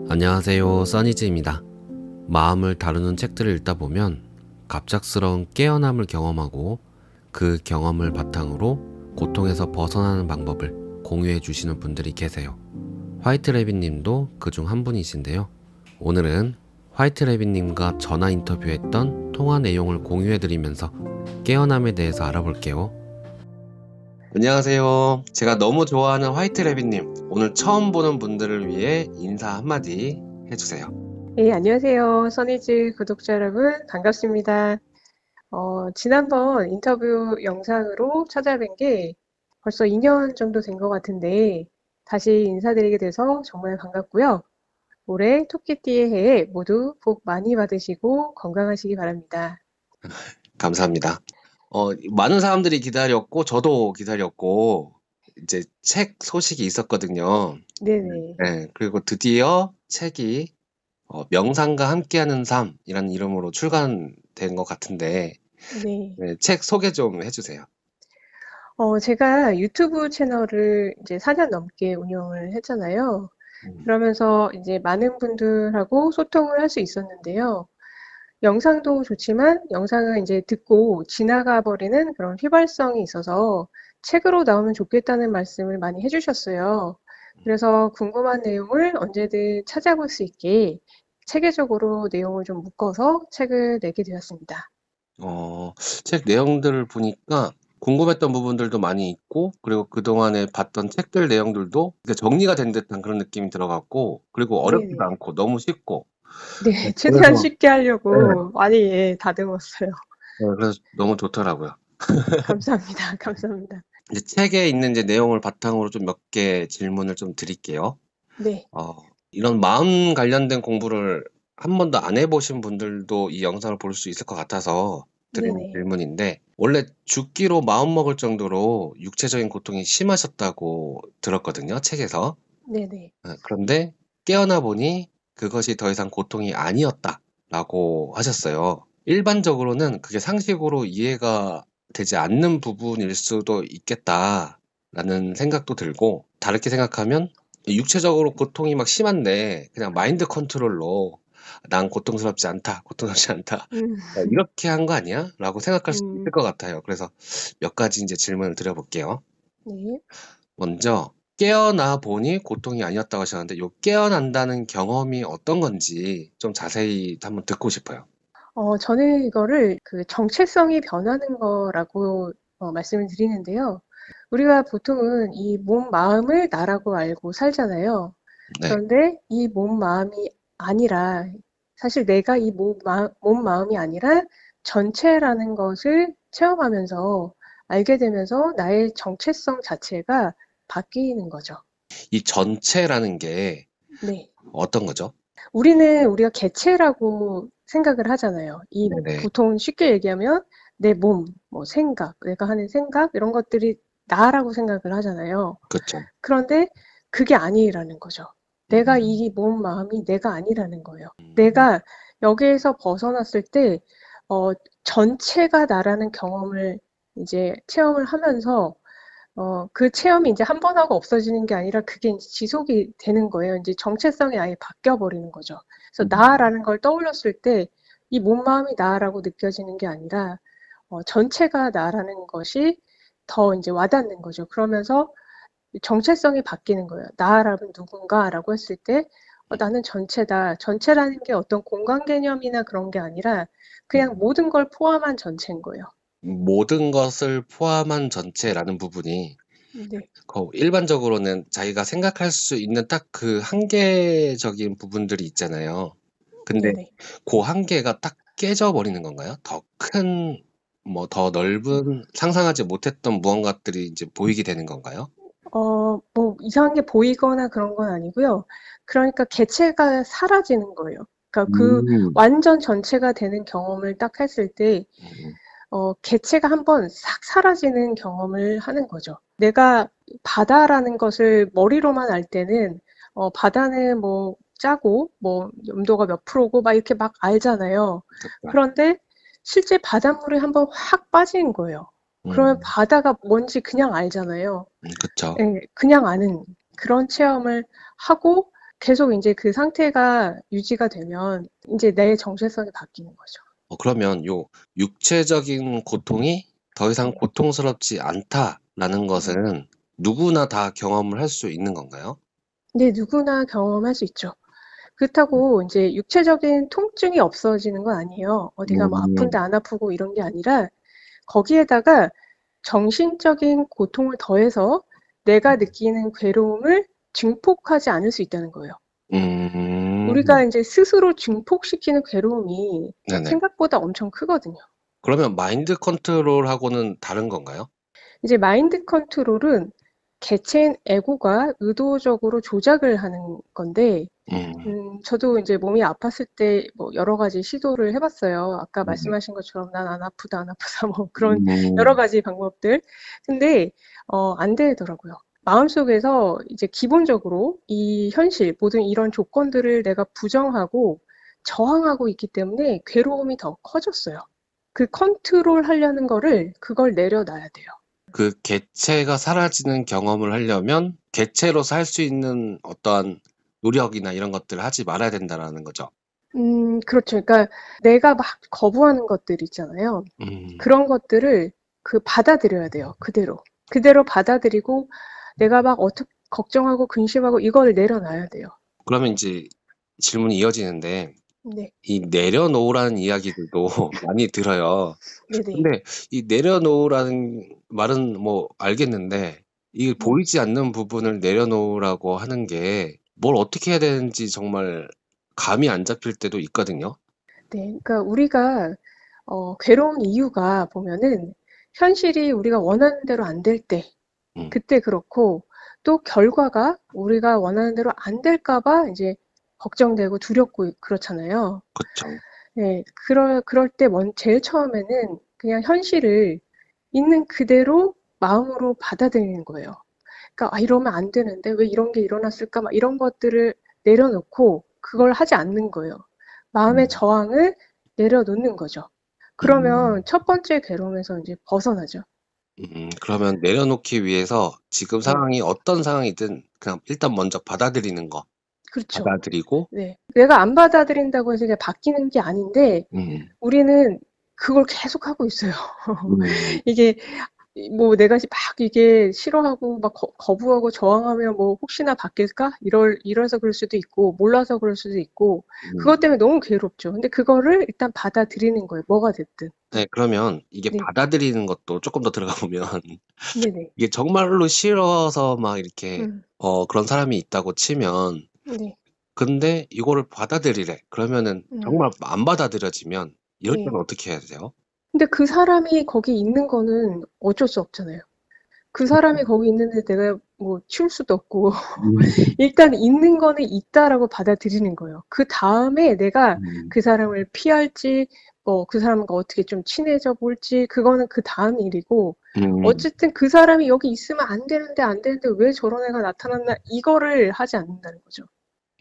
안녕하세요, 써니즈입니다. 마음을 다루는 책들을 읽다 보면 갑작스러운 깨어남을 경험하고 그 경험을 바탕으로 고통에서 벗어나는 방법을 공유해 주시는 분들이 계세요. 화이트래빗님도 그중 한 분이신데요. 오늘은 화이트래빗님과 전화 인터뷰했던 통화 내용을 공유해 드리면서 깨어남에 대해서 알아볼게요. 안녕하세요. 제가 너무 좋아하는 화이트래빗님, 오늘 처음 보는 분들을 위해 인사 한마디 해주세요. 네, 안녕하세요. 써니즈 구독자 여러분, 반갑습니다. 지난번 인터뷰 영상으로 찾아뵌 게 벌써 2년 정도 된 것 같은데, 다시 인사드리게 돼서 정말 반갑고요. 올해 토끼띠의 해에 모두 복 많이 받으시고 건강하시기 바랍니다. 감사합니다. 많은 사람들이 기다렸고, 저도 기다렸고, 이제 책 소식이 있었거든요. 네네. 네, 그리고 드디어 책이 명상과 함께하는 삶이라는 이름으로 출간된 것 같은데, 네. 네, 책 소개 좀 해주세요. 제가 유튜브 채널을 이제 4년 넘게 운영을 했잖아요. 음, 그러면서 이제 많은 분들하고 소통을 할 수 있었는데요. 영상도 좋지만 영상을 이제 듣고 지나가 버리는 그런 휘발성이 있어서 책으로 나오면 좋겠다는 말씀을 많이 해주셨어요. 그래서 궁금한 내용을 언제든 찾아볼 수 있게 체계적으로 내용을 좀 묶어서 책을 내게 되었습니다. 어, 책 내용들을 보니까 궁금했던 부분들도 많이 있고, 그리고 그동안에 봤던 책들 내용들도 이렇게 정리가 된 듯한 그런 느낌이 들어갔고, 그리고 어렵지도 네네. 않고 너무 쉽고, 네, 네, 최대한 그래서, 쉽게 네, 하려고 많이 다듬었어요. 그래서 너무 좋더라고요. 감사합니다. 감사합니다. 이제 책에 있는 이제 내용을 바탕으로 좀 몇 개 질문을 좀 드릴게요. 네, 어, 이런 마음 관련된 공부를 한 번도 안 해보신 분들도 이 영상을 볼 수 있을 것 같아서 드리는 네네, 질문인데, 원래 죽기로 마음먹을 정도로 육체적인 고통이 심하셨다고 들었거든요, 책에서. 네네. 그런데 깨어나 보니 그것이 더 이상 고통이 아니었다라고 하셨어요. 일반적으로는 그게 상식으로 이해가 되지 않는 부분일 수도 있겠다라는 생각도 들고, 다르게 생각하면 육체적으로 고통이 막 심한데 그냥 마인드 컨트롤로 난 고통스럽지 않다, 고통스럽지 않다. 음, 이렇게 한 거 아니야? 라고 생각할 수도 있을 음, 것 같아요. 그래서 몇 가지 이제 질문을 드려볼게요. 네. 먼저 깨어나 보니 고통이 아니었다고 하셨는데 요 깨어난다는 경험이 어떤 건지 좀 자세히 한번 듣고 싶어요. 저는 이거를 그 정체성이 변하는 거라고 말씀을 드리는데요. 우리가 보통은 이 몸, 마음을 나라고 알고 살잖아요. 네. 그런데 이 몸, 마음이 아니라, 사실 내가 이 몸, 마음이 아니라 전체라는 것을 체험하면서 알게 되면서 나의 정체성 자체가 바뀌는 거죠. 이 전체라는 게 네. 어떤 거죠? 우리가 개체라고 생각을 하잖아요. 네네. 보통 쉽게 얘기하면 내 몸, 뭐 생각, 내가 하는 생각, 이런 것들이 나라고 생각을 하잖아요. 그쵸. 그런데 그게 아니라는 거죠. 내가 음, 이 몸, 마음이 내가 아니라는 거예요. 음, 내가 여기에서 벗어났을 때, 어, 전체가 나라는 경험을 이제 체험을 하면서 그 체험이 이제 한 번 하고 없어지는 게 아니라 그게 이제 지속이 되는 거예요. 이제 정체성이 아예 바뀌어 버리는 거죠. 그래서 음, 나라는 걸 떠올렸을 때 이 몸, 마음이 나라고 느껴지는 게 아니라 전체가 나라는 것이 더 이제 와닿는 거죠. 그러면서 정체성이 바뀌는 거예요. 나라면 누군가라고 했을 때 나는 전체다. 전체라는 게 어떤 공간 개념이나 그런 게 아니라 그냥 음. 모든 걸 포함한 전체인 거예요. 모든 것을 포함한 전체라는 부분이 네, 일반적으로는 자기가 생각할 수 있는 딱 그 한계적인 부분들이 있잖아요. 근데 네네. 그 한계가 딱 깨져버리는 건가요? 더 큰, 뭐, 더 넓은, 상상하지 못했던 무언가들이 이제 보이게 되는 건가요? 뭐 이상한 게 보이거나 그런 건 아니고요. 그러니까 개체가 사라지는 거예요. 그러니까 그 음, 완전 전체가 되는 경험을 딱 했을 때, 음, 개체가 한번 싹 사라지는 경험을 하는 거죠. 내가 바다라는 것을 머리로만 알 때는, 바다는 뭐 짜고, 뭐 염도가 몇 프로고 막 이렇게 막 알잖아요. 그쵸. 그런데 실제 바닷물에 한번 확 빠진 거예요. 그러면 음, 바다가 뭔지 그냥 알잖아요. 그쵸. 예, 그냥 아는. 그런 체험을 하고 계속 이제 그 상태가 유지가 되면 이제 내 정체성이 바뀌는 거죠. 그러면 요 육체적인 고통이 더 이상 네. 고통스럽지 않다라는 네. 것은 누구나 다 경험을 할 수 있는 건가요? 네, 누구나 경험할 수 있죠. 그렇다고 이제 육체적인 통증이 없어지는 건 아니에요. 어디가 뭐 아픈데 음. 안 아프고 이런 게 아니라 거기에다가 정신적인 고통을 더해서 내가 느끼는 괴로움을 증폭하지 않을 수 있다는 거예요. 우리가 음. 이제 스스로 증폭시키는 괴로움이 네네. 생각보다 엄청 크거든요. 그러면 마인드 컨트롤하고는 다른 건가요? 이제 마인드 컨트롤은 개체인 에고가 의도적으로 조작을 하는 건데, 음. 저도 이제 몸이 아팠을 때 뭐 여러 가지 시도를 해봤어요. 아까 네네. 말씀하신 것처럼 난 안 아프다, 안 아프다, 뭐 그런 여러 음. 가지 방법들. 근데, 안 되더라고요. 마음속에서 이제 기본적으로 이 현실, 모든 이런 조건들을 내가 부정하고 저항하고 있기 때문에 괴로움이 더 커졌어요. 그 컨트롤 하려는 거를 그걸 내려놔야 돼요. 그 개체가 사라지는 경험을 하려면 개체로서 할 수 있는 어떠한 노력이나 이런 것들을 하지 말아야 된다라는 거죠. 그렇죠. 그러니까 내가 막 거부하는 것들 있잖아요. 음. 그런 것들을 그 받아들여야 돼요. 그대로. 그대로 받아들이고 내가 막 어떻게 걱정하고 근심하고 이걸 내려놔야 돼요. 그러면 인제 질문이 이어지는데 네. 이 내려놓으라는 이야기들도 많이 들어요. 네네. 근데 이 내려놓으라는 말은 뭐 알겠는데 이게 네. 보이지 않는 부분을 내려놓으라고 하는 게 뭘 어떻게 해야 되는지 정말 감이 안 잡힐 때도 있거든요. 네. 그러니까 우리가 괴로운 이유가 보면은 현실이 우리가 원하는 대로 안 될 때, 음. 그때 그렇고 또 결과가 우리가 원하는 대로 안 될까 봐 이제 걱정되고 두렵고 그렇잖아요. 그쵸. 네. 그럴 때 제일 처음에는 그냥 현실을 있는 그대로 마음으로 받아들이는 거예요. 그러니까 '아 이러면 안 되는데 왜 이런 게 일어났을까?' 막 이런 것들을 내려놓고 그걸 하지 않는 거예요. 마음의 음. 저항을 내려놓는 거죠. 그러면 음. 첫 번째 괴로움에서 인제 벗어나죠. 그러면 내려놓기 위해서 지금 네. 상황이 어떤 상황이든 그냥 일단 먼저 받아들이는 거. 그렇죠. 받아들이고 네. 내가 안 받아들인다고 해서 이게 바뀌는 게 아닌데 음. 우리는 그걸 계속하고 있어요. 음. 이게 뭐 내가 막 이게 싫어하고 막 거부하고 저항하면 뭐 '혹시나 바뀔까?' 이래서 그럴 수도 있고 몰라서 그럴 수도 있고 그것 음. 때문에 너무 괴롭죠. 근데 그거를 일단 받아들이는 거예요, 뭐가 됐든. 네, 그러면 이게 네. 받아들이는 것도 쪼끔 더 들어가 보면 네네. 이게 정말로 싫어서 막 이렇게 음. 그런 사람이 있다고 치면 네. 근데 이거를 받아들이래. 그러면은 음. 정말 안 받아들여지면 이럴 네. 때는 어떻게 해야 돼요? 근데 그 사람이 거기 있는 거는 어쩔 수 없잖아요. 그 사람이 그쵸. 거기 있는데 내가 뭐 치울 수도 없고 음. 일단 있는 거는 있다라고 받아들이는 거예요. 그다음에 내가 음. 그 사람을 피할지 뭐 그 사람과 어떻게 좀 친해져 볼지 그거는 그다음 일이고 음. 어쨌든 그 사람이 여기 있으면 안 되는데 '왜 저런 애가 나타났나.' 이거를 하지 않는다는 거죠.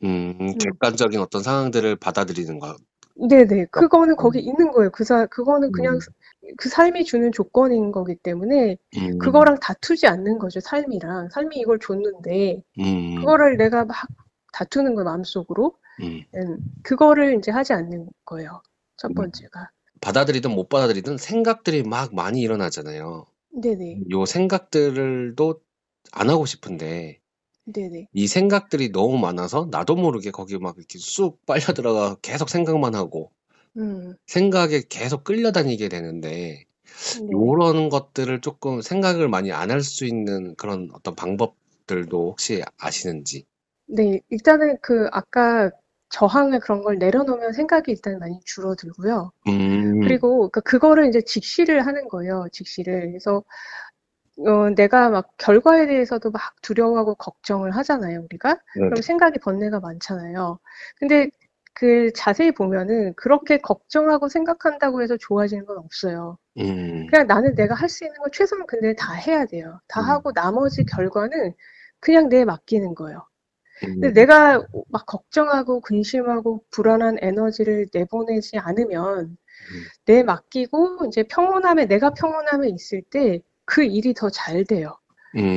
음. 객관적인 어떤 상황들을 받아들이는 거. 네네. 그거는 거기 음. 있는 거예요. 그거는 그냥 음. 그 삶이 주는 조건인 거기 때문에 음. 그거랑 다투지 않는 거죠, 삶이랑. 삶이 이걸 줬는데 음. 그거를 내가 막 다투는 거예요, 마음속으로. 음. 그거를 인제 하지 않는 거예요. 첫 음. 번째가. 받아들이든 못 받아들이든 생각들이 막 많이 일어나잖아요. 네네. 요 생각들을 안 하고 싶은데 네네. 이 생각들이 너무 많아서 나도 모르게 거기 막 이렇게 쑥 빨려 들어가 계속 생각만 하고 음. 생각에 계속 끌려다니게 되는데 네네. 요런 것들을 쪼끔 생각을 많이 안 할 수 있는 그런 어떤 방법들도 혹시 아시는지? 네. 일단은 그 아까 저항을 그런 걸 내려놓으면 생각이 일단 많이 줄어들고요. 음. 그리고 그거를 인제 직시를 하는 거예요, 직시를. 그래서 내가 막 결과에 대해서도 막 두려워하고 걱정을 하잖아요, 우리가. 그럼 네네. 생각이 번뇌가 많잖아요. 근데 자세히 보면은 그렇게 걱정하고 생각한다고 해서 좋아지는 건 없어요. 음. 그냥 나는 내가 할 수 있는 걸 최선을 근데 다 해야 돼요. 다 음. 하고 나머지 결과는 그냥 내에 맡기는 거예요. 근데 음. 내가 막 걱정하고 근심하고 불안한 에너지를 내보내지 않으면 음. 내에 맡기고 인제 내가 평온함에 있을 때 그 일이 더 잘 돼요.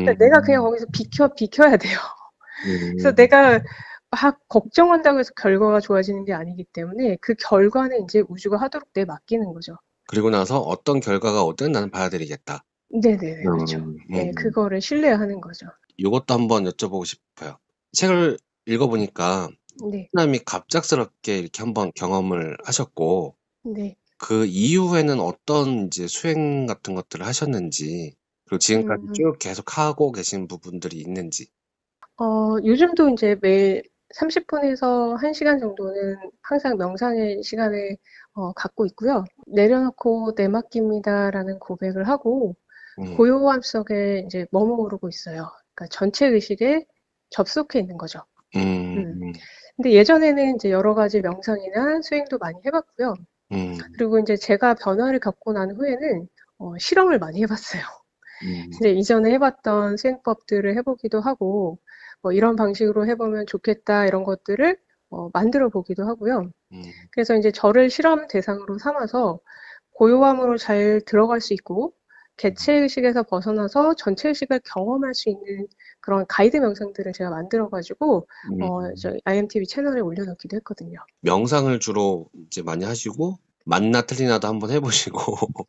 그러니까 내가 그냥 음. 거기서 비켜야 돼요. 그래서 음. 내가 막 걱정한다고 해서 결과가 좋아지는 게 아니기 때문에 그 결과는 이제 우주가 하도록 내맡기는 거죠. 그리고 나서 어떤 결과가 오든 나는 받아들이겠다. 네네네. 그쵸. 예, 음. 그거를 신뢰하는 거죠. 요것도 한번 여쭤보고 싶어요. 책을 읽어보니까 네. 하나님이 갑작스럽게 이렇게 한번 경험을 하셨고, 네. 그 이후에는 어떤 이제 수행 같은 것들을 하셨는지, 그리고 지금까지 음. 쭉 계속 하고 계신 부분들이 있는지. 요즘도 인제 매일 30분에서 1 시간 정도는 항상 명상의 시간을 갖고 있고요. "내려놓고 내맡깁니다."라는 고백을 하고 음. 고요함 속에 인제 머무르고 있어요. 그러니까 전체 의식에 접속해 있는 거죠. 음. 음. 근데 예전에는 인제 여러 가지 명상이나 수행도 많이 해 봤고요. 음. 그리고 인제 제가 변화를 겪고 난 후에는 실험을 많이 해 봤어요. 음. 이제 이전에 해 봤던 수행법들을 해 보기도 하고 '이런 방식으로 해 보면 좋겠다.' 이런 것들을 만들어 보기도 하고요. 음. 그래서 인제 저를 실험 대상으로 삼아서 고요함으로 잘 들어갈 수 있고 개체 의식에서 벗어나서 전체 의식을 경험할 수 있는 그런 가이드 명상들을 제가 만들어 가지고 음. 저희 IMTV 채널에 올려놓기도 했거든요. 명상을 주로 이제 많이 하시고, 맞나 틀리나도 한번 해 보시고.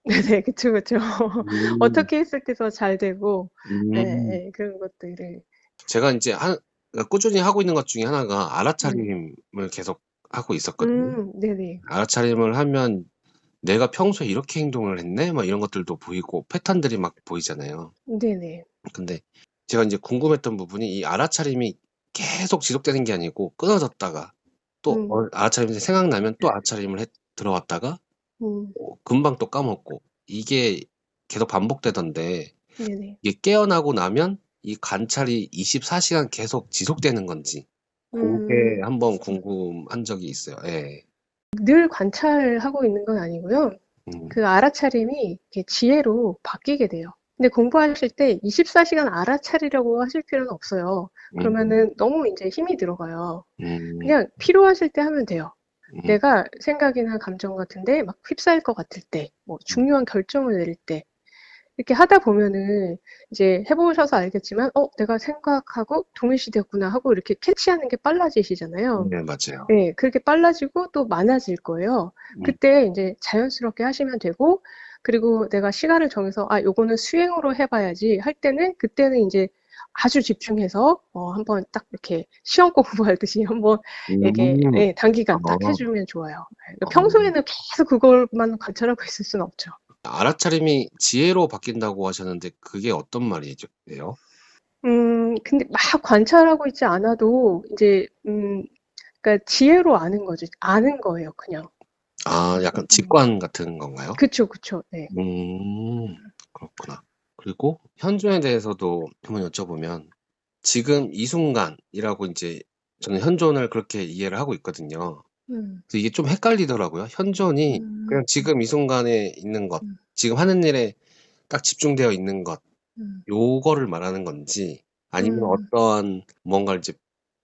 네네. 그쵸, 그쵸. 음. 어떻게 했을 때 더 잘 되고 음. 예예 그런 것들을 제가 인제 그러니까 꾸준히 하고 있는 것 중에 하나가 음. 알아차림을 계속 하고 있었거든요. 네네. 알아차림을 하면 '내가 평소에 이렇게 행동을 했네?' 막 이런 것들도 보이고 패턴들이 막 보이잖아요. 네네. 근데 제가 인제 궁금했던 부분이, 이 알아차림이 계속 지속되는 게 아니고 끊어졌다가 또 음. 알아차림이 생각나면 또 알아차림을 들어왔다가 음. 금방 또 까먹고, 이게 계속 반복되던데, 네네. 이게 깨어나고 나면 이 관찰이 24 시간 계속 지속되는 건지, 고게 음. 한번 궁금한 적이 있어요. 예. 늘 관찰하고 있는 건 아니고요. 음. 그 알아차림이 이렇게 지혜로 바뀌게 돼요. 근데 공부하실 때 24 시간 알아차리려고 하실 필요는 없어요. 음. 그러면은 너무 인제 힘이 들어가요. 음. 그냥 필요하실 때 하면 돼요. 음. 내가 생각이나 감정 같은 데 막 휩싸일 것 같을 때, 중요한 결정을 내릴 때 이렇게 하다 보면은 이제 해 보셔서 알겠지만 '어 내가 생각하고 동일시되었구나.' 하고 이렇게 캐치하는 게 빨라지시잖아요. 네, 맞아요. 예. 그렇게 빨라지고 또 많아질 거예요. 음. 그때 인제 자연스럽게 하시면 되고 그리고 내가 시간을 정해서 '아 요거는 수행으로 해 봐야지.' 할 때는 그때는 인제 아주 집중해서 한번 딱 이렇게 시험 공부하듯이 한번 이렇게 음. 예 단기간 딱 해 어. 주면 좋아요. 예. 그러니까 어. 평소에는 계속 그걸만 관찰하고 있을 수는 없죠. 알아차림이 지혜로 바뀐다고 하셨는데 그게 어떤 말이죠 예요? 근데 막 관찰하고 있지 않아도 인제 그러니까 지혜로 아는 거죠. 아는 거예요 그냥. 아, 약간 음. 직관 같은 건가요? 그쵸, 그쵸. 네. 음. 그렇구나. 그리고 현존에 대해서도 한번 여쭤보면, 지금 이 순간이라고 인제 저는 현존을 그렇게 이해를 하고 있거든요. 음. 그래서 이게 좀 헷갈리더라고요. 현존이 음. 그냥 지금 이 순간에 있는 것, 음. 지금 하는 일에 딱 집중되어 있는 것, 음. 요거를 말하는 건지, 아니면 음. 어떠한 뭔가를 이제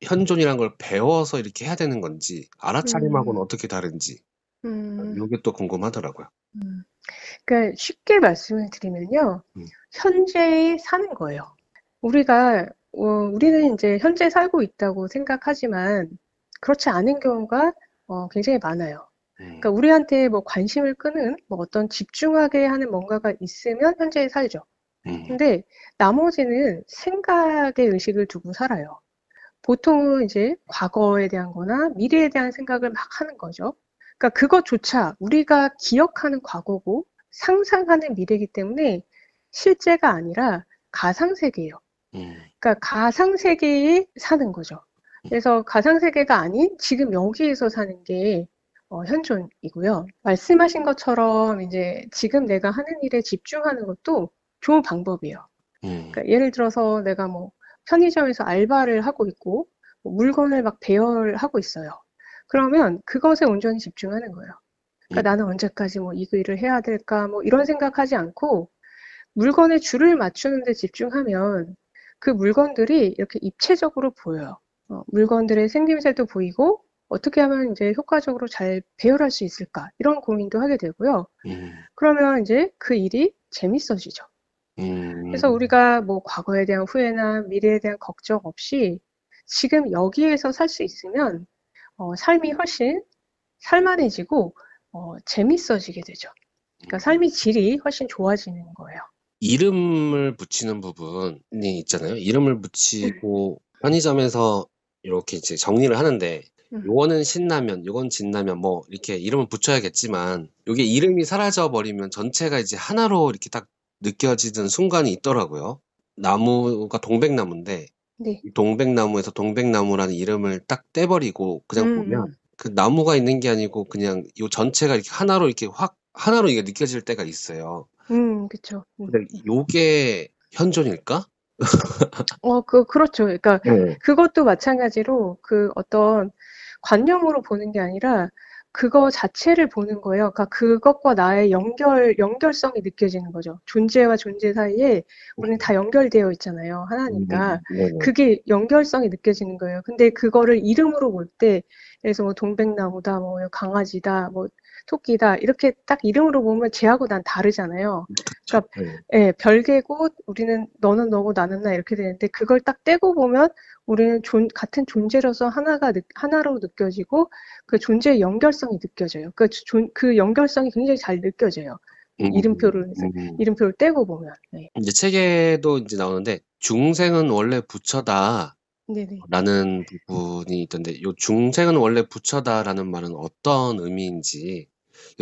현존이란 걸 배워서 이렇게 해야 되는 건지, 알아차림하고는 음. 어떻게 다른지, 음. 요게 또 궁금하더라고요. 음. 그러니까 쉽게 말씀을 드리면요. 음. 현재에 사는 거예요. 우리가 우리는 인제 현재 살고 있다고 생각하지만 그렇지 않은 경우가 굉장히 많아요. 음. 그러니까 우리한테 뭐 관심을 끄는 어떤 집중하게 하는 뭔가가 있으면 현재에 살죠. 음. 근데 나머지는 생각의 의식을 두고 살아요. 보통은 이제 과거에 대한 거나 미래에 대한 생각을 막 하는 거죠. 그러니까 그것조차 우리가 기억하는 과거고 상상하는 미래이기 때문에 실제가 아니라 가상 세계예요. 음. 그러니까 가상 세계에 사는 거죠. 그래서 가상 세계가 아닌 지금 여기에서 사는 게 현존이고요. 말씀하신 것처럼 인제 지금 내가 하는 일에 집중하는 것도 좋은 방법이에요. 음. 그러니까 예를 들어서 내가 편의점에서 알바를 하고 있고 물건을 막 배열하고 있어요. 그러면 그것에 온전히 집중하는 거예요. 음. 그러니까 '나는 언제까지 이 일을 해야 될까?' 이런 생각하지 않고 물건에 줄을 맞추는 데 집중하면 그 물건들이 이렇게 입체적으로 보여요. 물건들의 생김새도 보이고 '어떻게 하면 인제 효과적으로 잘 배열할 수 있을까?' 이런 고민도 하게 되고요. 음. 그러면 인제 그 일이 재밌어지죠. 그래서 음. 우리가 과거에 대한 후회나 미래에 대한 걱정 없이 지금 여기에서 살 수 있으면 삶이 훨씬 살만해지고 재밌어지게 되죠. 그러니까 삶의 질이 훨씬 좋아지는 거예요. 이름을 붙이는 부분이 있잖아요. 이름을 붙이고 편의점에서 이렇게 이제 정리를 하는데 음, 요거는 신라면, 요건 진라면 뭐 이렇게 이름을 붙여야겠지만 요게 이름이 사라져 버리면 전체가 이제 하나로 이렇게 딱 느껴지는 순간이 있더라고요. 나무가 동백나무인데 네. 이 동백나무에서 동백나무라는 이름을 딱 떼버리고 그냥 보면 음, 그 나무가 있는 게 아니고 그냥 요 전체가 이렇게 하나로 이렇게 확 하나로 이게 느껴질 때가 있어요. 그쵸. 근데 요게 현존일까? 그렇죠. 그러니까 네. 그것도 마찬가지로 그 어떤 관념으로 보는 게 아니라 그거 자체를 보는 거예요. 그러니까 그것과 나의 연결성이 느껴지는 거죠. 존재와 존재 사이에 우리는 다 연결되어 있잖아요. 하나니까. 네네. 그게 연결성이 느껴지는 거예요. 근데 그거를 이름으로 볼 때, 그래서 뭐 동백나무다, 뭐 강아지다, 뭐 토끼다, 이렇게 딱 이름으로 보면 쟤하고 난 다르잖아요. 그쵸. 그러니까 네. 예, 별개고 우리는 너는 너고 나는 나 이렇게 되는데 그걸 딱 떼고 보면 우리는 같은 존재로서 하나로 느껴지고 그 존재의 연결성이 느껴져요. 그 연결성이 굉장히 잘 느껴져요. 그 음. 이름표를 떼고 보면. 네. 이제 책에도 이제 나오는데 중생은 원래 부처다라는 네네. 부분이 있던데 요 중생은 원래 부처다라는 말은 어떤 의미인지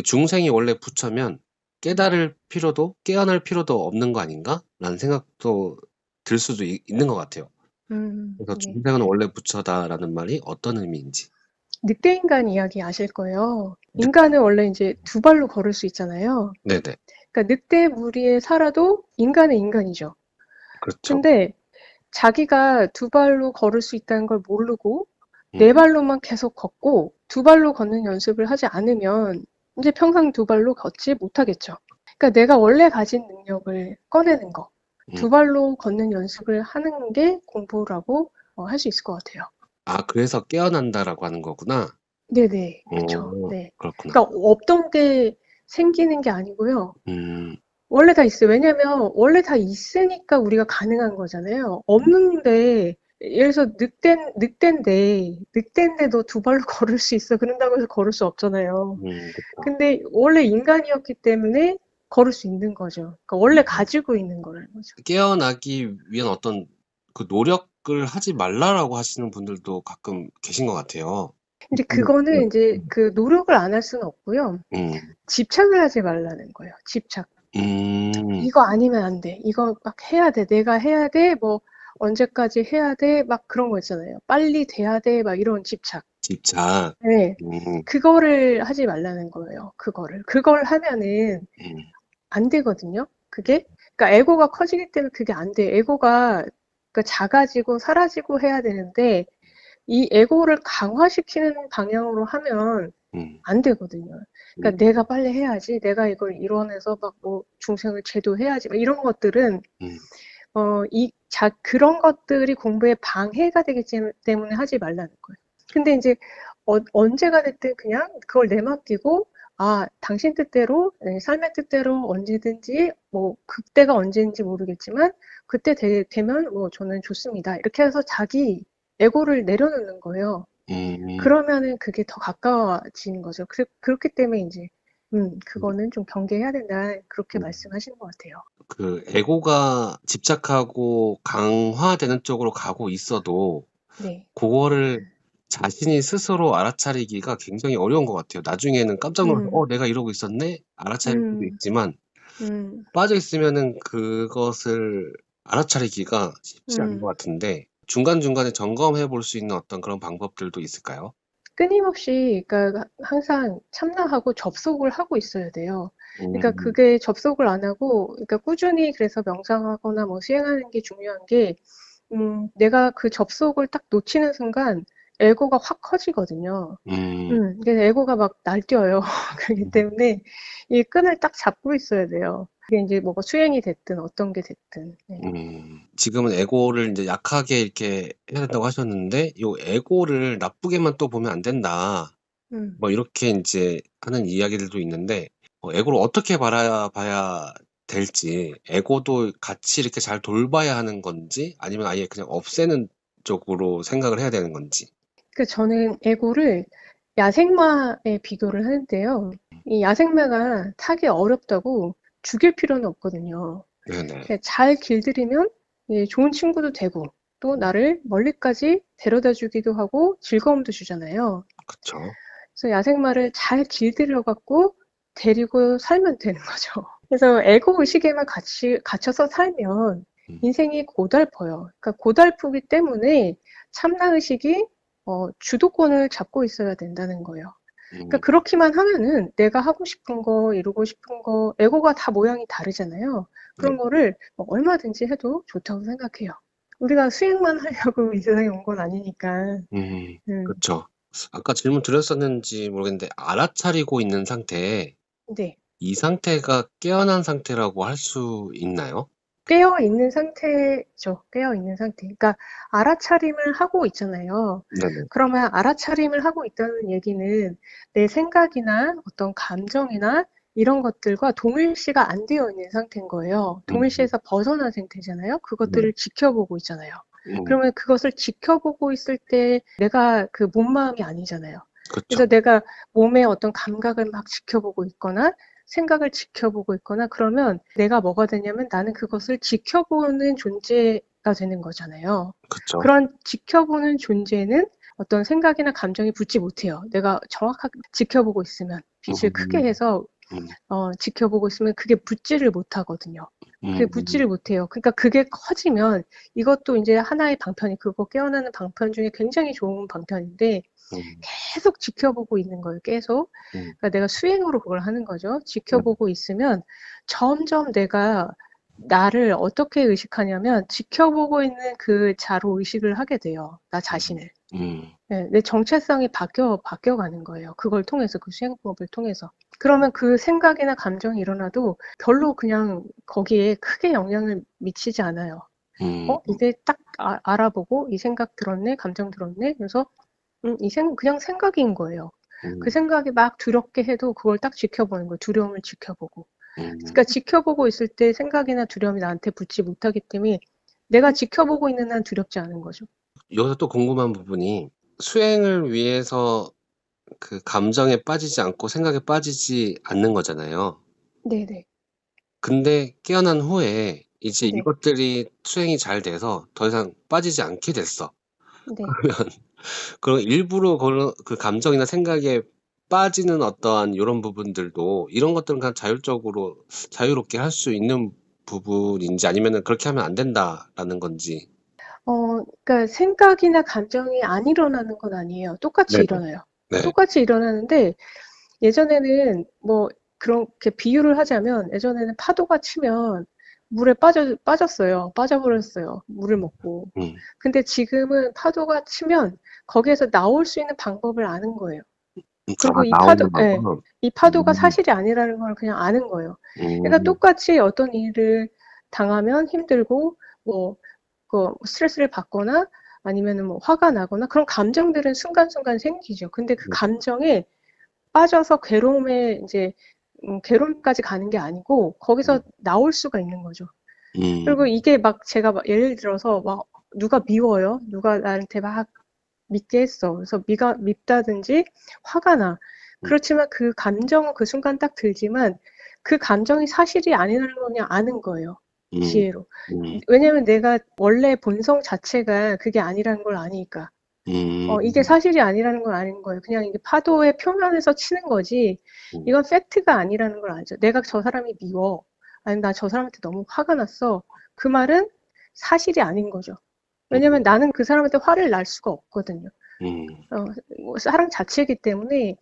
중생이 원래 부처면 깨달을 필요도 깨어날 필요도 없는 거 아닌가? 라는 생각도 들 수도 있는 것 같아요. 그래서 네. 중생은 원래 부처다라는 말이 어떤 의미인지. 늑대 인간 이야기 아실 거예요. 네. 인간은 원래 이제 두 발로 걸을 수 있잖아요. 네네. 그러니까 늑대 무리에 살아도 인간은 인간이죠. 그렇죠. 근데 자기가 두 발로 걸을 수 있다는 걸 모르고 네 음, 발로만 계속 걷고 두 발로 걷는 연습을 하지 않으면 이제 평생 두 발로 걷지 못하겠죠. 그러니까 내가 원래 가진 능력을 꺼내는 거, 음. 두 발로 걷는 연습을 하는 게 공부라고 할 수 있을 것 같아요. 아, 그래서 깨어난다라고 하는 거구나. 네네, 그쵸. 네. 그렇구나. 그러니까 없던 게 생기는 게 아니고요. 음, 원래 다 있어요. 왜냐면 원래 다 있으니까 우리가 가능한 거잖아요. 없는데 예를 들어서 늑대인데도 두 발로 걸을 수 있어. 그런다고 해서 걸을 수 없잖아요. 그쵸. 근데 원래 인간이었기 때문에 걸을 수 있는 거죠. 그러니까 원래 음. 가지고 있는 거라는 거죠. 깨어나기 위한 어떤 그 노력을 하지 말라라고 하시는 분들도 가끔 계신 것 같아요. 근데 네. 그거는 이제 그 노력을 안 할 수는 없고요. 음, 집착을 하지 말라는 거예요. 집착. 음, 이거 아니면 안 돼. 이거 막 해야 돼. 내가 해야 돼. 뭐 언제까지 해야 돼. 막 그런 거 있잖아요. 빨리 돼야 돼. 막 이런 집착. 집착. 네. 음, 그거를 하지 말라는 거예요. 그걸 하면은 음, 안 되거든요. 그게. 그러니까 에고가 커지기 때문에 그게 안 돼. 에고가 그러니까 작아지고 사라지고 해야 되는데 이 에고를 강화시키는 방향으로 하면 음, 안 되거든요. 음, 그러니까 내가 빨리 해야지. 내가 이걸 이뤄내서 막 뭐 중생을 제도해야지. 막 이런 것들은 음, 그런 것들이 공부에 방해가 되기 때문에 하지 말라는 거예요. 근데 이제 언제가 됐든 그냥 그걸 내맡기고 당신 뜻대로, 네, 삶의 뜻대로 언제든지, 뭐, 그때가 언제인지 모르겠지만, 그때 되면 뭐 저는 좋습니다. 이렇게 해서 자기 에고를 내려놓는 거예요. 음. 그러면은 그게 더 가까워지는 거죠. 그렇기 때문에 이제, 그거는 좀 경계해야 된다. 그렇게 음. 말씀하시는 것 같아요. 그 에고가 집착하고 강화되는 쪽으로 가고 있어도 네. 그거를 자신이 스스로 알아차리기가 굉장히 어려운 것 같아요. 나중에는 깜짝 놀라서 음, 내가 이러고 있었네? 알아차릴 수도 음, 있지만 음, 빠져 있으면은 그것을 알아차리기가 쉽지 않은 것 음. 같은데 중간중간에 점검해 볼 수 있는 어떤 그런 방법들도 있을까요? 끊임없이, 그러니까 항상 참나하고 접속을 하고 있어야 돼요. 그러니까 음, 그게 접속을 안 하고, 그러니까 꾸준히 그래서 명상하거나 뭐 수행하는 게 중요한 게, 내가 그 접속을 딱 놓치는 순간 에고가 확 커지거든요. 음, 그래서 에고가 막 날뛰어요. 그렇기 때문에 이 끈을 딱 잡고 있어야 돼요. 그게 이제 뭐가 수행이 됐든 어떤 게 됐든. 네. 지금은 에고를 이제 약하게 이렇게 해야 된다고 하셨는데, 요 에고를 나쁘게만 또 보면 안 된다. 음. 뭐 이렇게 이제 하는 이야기들도 있는데 에고를 어떻게 바라봐야 될지 에고도 같이 이렇게 잘 돌봐야 하는 건지 아니면 아예 그냥 없애는 쪽으로 생각을 해야 되는 건지. 그 저는 에고를 야생마에 비교를 하는데요. 이 야생마가 타기 어렵다고 죽일 필요는 없거든요. 네네. 그냥 잘 길들이면 예, 좋은 친구도 되고 또 나를 멀리까지 데려다 주기도 하고 즐거움도 주잖아요. 그쵸. 그래서 야생마를 잘 길들여 갖고 데리고 살면 되는 거죠. 그래서 에고 의식에만 갇혀서 살면 음, 인생이 고달퍼요. 그러니까 고달프기 때문에 참나 의식이 주도권을 잡고 있어야 된다는 거예요. 그러니까 음, 그렇게만 하면은 내가 하고 싶은 거, 이루고 싶은 거, 에고가 다 모양이 다르잖아요. 네. 그런 거를 뭐 얼마든지 해도 좋다고 생각해요. 우리가 수행만 하려고 이 세상에 온 건 아니니까. 음, 그쵸. 아까 질문 드렸었는지 모르겠는데, 알아차리고 있는 상태에 네. 이 상태가 깨어난 상태라고 할 수 있나요? 깨어 있는 상태죠. 깨어 있는 상태. 그러니까 알아차림을 하고 있잖아요. 네네. 그러면 알아차림을 하고 있다는 얘기는 내 생각이나 어떤 감정이나 이런 것들과 동일시가 안 되어 있는 상태인 거예요. 음, 동일시에서 벗어난 상태잖아요. 네. 그것들을 지켜보고 있잖아요. 음, 그러면 그것을 지켜보고 있을 때 내가 그 몸마음이 아니잖아요. 그쵸. 그래서 내가 몸의 어떤 감각을 막 지켜보고 있거나 생각을 지켜보고 있거나 그러면 내가 뭐가 되냐면 나는 그것을 지켜보는 존재가 되는 거잖아요. 그쵸. 그런 지켜보는 존재는 어떤 생각이나 감정이 붙지 못해요. 내가 정확하게 지켜보고 있으면 빛을 크게 음, 해서 음, 지켜보고 있으면 그게 붙지를 못하거든요. 그게 붙지를 음, 못해요. 그러니까 그게 커지면 이것도 이제 하나의 방편이 그거 깨어나는 방편 중에 굉장히 좋은 방편인데 음, 계속 지켜보고 있는 거예요. 계속. 음, 그러니까 내가 수행으로 그걸 하는 거죠. 네. 지켜보고 있으면 점점 내가 나를 어떻게 의식하냐면 지켜보고 있는 그 자로 의식을 하게 돼요. 나 음, 자신을. 음, 네, 내 정체성이 바뀌어가는 거예요. 그걸 통해서, 그 수행법을 통해서. 그러면 그 생각이나 감정이 일어나도 별로 그냥 거기에 크게 영향을 미치지 않아요. 음, 이제 딱 알아보고 이 생각 들었네, 감정 들었네. 그래서 그냥 생각인 거예요. 그 음, 생각이 막 두렵게 해도 그걸 딱 지켜보는 거예요. 두려움을 지켜보고. 음. 그러니까 지켜보고 있을 때 생각이나 두려움이 나한테 붙지 못하기 때문에 내가 지켜보고 있는 한 두렵지 않은 거죠. 여기서 또 궁금한 부분이 수행을 위해서 그 감정에 빠지지 않고 생각에 빠지지 않는 거잖아요. 네네. 근데 깨어난 후에 이제 네. 이것들이 수행이 잘 돼서 더 이상 빠지지 않게 됐어. 네. 그럼 일부러 그 감정이나 생각에 빠지는 어떠한 이런 부분들도 이런 것들은 그냥 자유롭게 할 수 있는 부분인지 아니면은 그렇게 하면 안 된다라는 건지. 그러니까 생각이나 감정이 안 일어나는 건 아니에요. 똑같이 네네. 일어나요. 네. 똑같이 일어나는데 예전에는 뭐 그렇게 비유를 하자면 예전에는 파도가 치면 물에 빠졌어요. 빠져버렸어요. 물을 먹고. 음. 근데 지금은 파도가 치면 거기에서 나올 수 있는 방법을 아는 거예요. 그리고 나오는 방법은. 이 파도가 음. 사실이 아니라는 걸 그냥 아는 거예요. 그러니까 음. 똑같이 어떤 일을 당하면 힘들고, 뭐, 스트레스를 받거나 아니면은 뭐 화가 나거나 그런 감정들은 순간순간 생기죠. 근데 그 감정에 빠져서 괴로움에 이제, 괴로움까지 가는 게 아니고 거기서 나올 수가 있는 거죠. 그리고 음. 이게 막 제가 막 예를 들어서 막 누가 미워요. 누가 나한테 막 밉게 했어. 그래서 밉다든지 화가 나. 음. 그렇지만 그 감정은 그 순간 딱 들지만 그 감정이 사실이 아니라는 걸 그냥 아는 거예요. 음. 지혜로. 음. 왜냐면 내가 원래 본성 자체가 그게 아니라는 걸 아니까. 이게 음. 사실이 아니라는 걸 아는 거예요. 그냥 이게 파도의 표면에서 치는 거지. 음. 이건 팩트가 아니라는 걸 알죠. 내가 저 사람이 미워. 아니, 나 저 사람한테 너무 화가 났어. 그 말은 사실이 아닌 거죠. 왜냐면 음. 나는 그 사람한테 화를 날 수가 없거든요. 음. 뭐 사랑 자체이기 때문에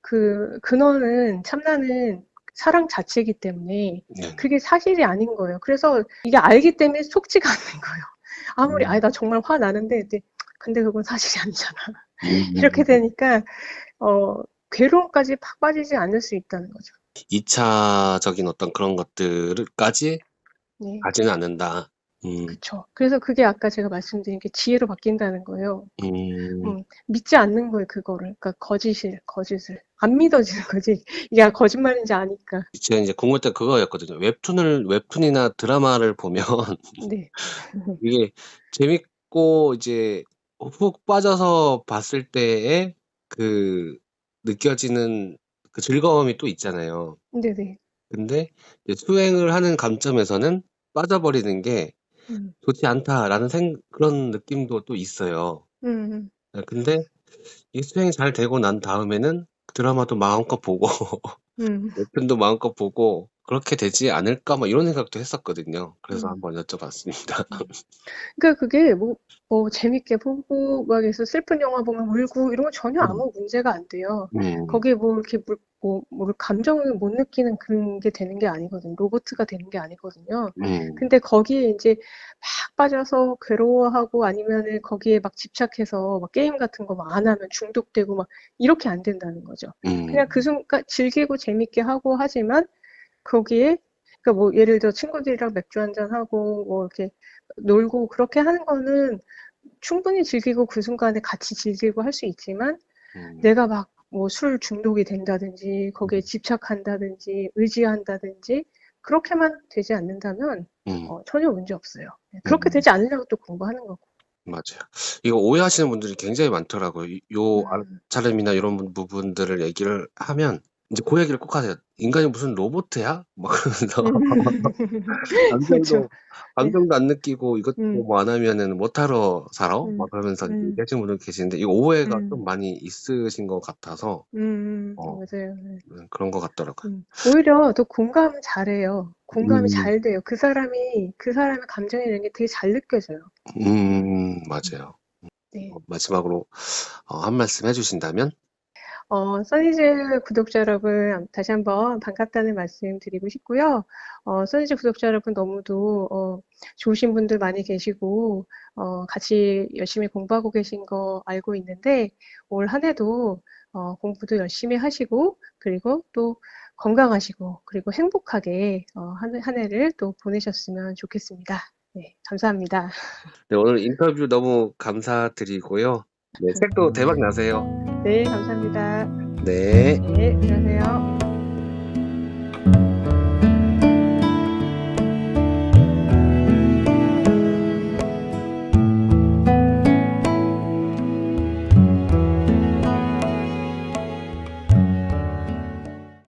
그 근원은 참나는 사랑 자체이기 때문에 네. 그게 사실이 아닌 거예요. 그래서 이게 알기 때문에 속지가 않는 거예요. 아무리 음. 나 정말 화 나는데 근데 그건 사실이 아니잖아. 이렇게 음. 되니까 괴로움까지 팍 빠지지 않을 수 있다는 거죠. 2차적인 어떤 그런 것들까지 네, 가지는 않는다. 음. 그쵸. 그래서 그게 아까 제가 말씀드린 게 지혜로 바뀐다는 거예요. 음. 믿지 않는 거예요, 그거를. 그러니까 거짓을. 안 믿어지는 거지. 이게 거짓말인지 아니까. 제가 이제 궁금했던 게 그거였거든요. 웹툰이나 드라마를 보면 네. 이게 믿고 이제 훅 빠져서 봤을 때에 그 느껴지는 그 즐거움이 또 있잖아요. 네네. 근데 이제 수행을 하는 감점에서는 빠져버리는 게 음. 좋지 않다라는 그런 느낌도 또 있어요. 음. 근데 이 수행이 잘 되고 난 다음에는 드라마도 마음껏 보고 음. 웹툰도 마음껏 보고 그렇게 되지 않을까 뭐 이런 생각도 했었거든요. 그래서 음. 한번 여쭤봤습니다. 그러니까 그게 뭐 재밌게 보고 막 해서 슬픈 영화 보면 울고 이런 건 전혀 음. 아무 문제가 안 돼요. 음. 거기에 뭐 이렇게 뭘 감정을 못 느끼는 그런 게 되는 게 아니거든요. 로보트가 되는 게 아니거든요. 음. 근데 거기에 인제 막 빠져서 괴로워하고 아니면은 거기에 막 집착해서 막 게임 같은 거 막 안 하면 중독되고 막 이렇게 안 된다는 거죠. 음. 그냥 그 순간 즐기고 재밌게 하고 하지만 거기에 그러니까 뭐 예를 들어 친구들이랑 맥주 한잔 하고 뭐 이렇게 놀고 그렇게 하는 거는 충분히 즐기고 그 순간에 같이 즐기고 할 수 있지만 음. 내가 막 뭐 술 중독이 된다든지 거기에 집착한다든지 의지한다든지 그렇게만 되지 않는다면 음. 전혀 문제 없어요. 네, 그렇게 음. 되지 않으려고 또 공부하는 거고. 맞아요. 이거 오해하시는 분들이 굉장히 많더라고요. 요 음. 알차림이나 이런 부분들을 얘기를 하면 이제 그 얘기를 꼭 하세요. "인간이 무슨 로봇이야?" 막 그러면서 그렇죠. 감정도 네. 감정도 안 느끼고 이것도 음. 뭐 안 하면은 "뭐하러 살아?" 음. 막 그러면서 음. 얘기하시는 분들 계시는데 이 오해가 음. 좀 많이 있으신 것 같아서 어 맞아요. 네. 그런 것 같더라고요. 오히려 더 공감을 잘해요. 공감이 음. 잘 돼요. 그 사람의 감정이라는 게 되게 잘 느껴져요. 음. 맞아요. 네. 마지막으로 한 말씀 해 주신다면? 써니즈 구독자 여러분, 다시 한번 반갑다는 말씀 드리고 싶고요. 써니즈 구독자 여러분 너무도 좋으신 분들 많이 계시고, 같이 열심히 공부하고 계신 거 알고 있는데, 올 한 해도 공부도 열심히 하시고, 그리고 또 건강하시고, 그리고 행복하게 한 해를 또 보내셨으면 좋겠습니다. 네, 감사합니다. 네, 오늘 인터뷰 너무 감사드리고요. 네, 책도 대박 나세요. 네, 감사합니다. 네. 네, 들어가세요.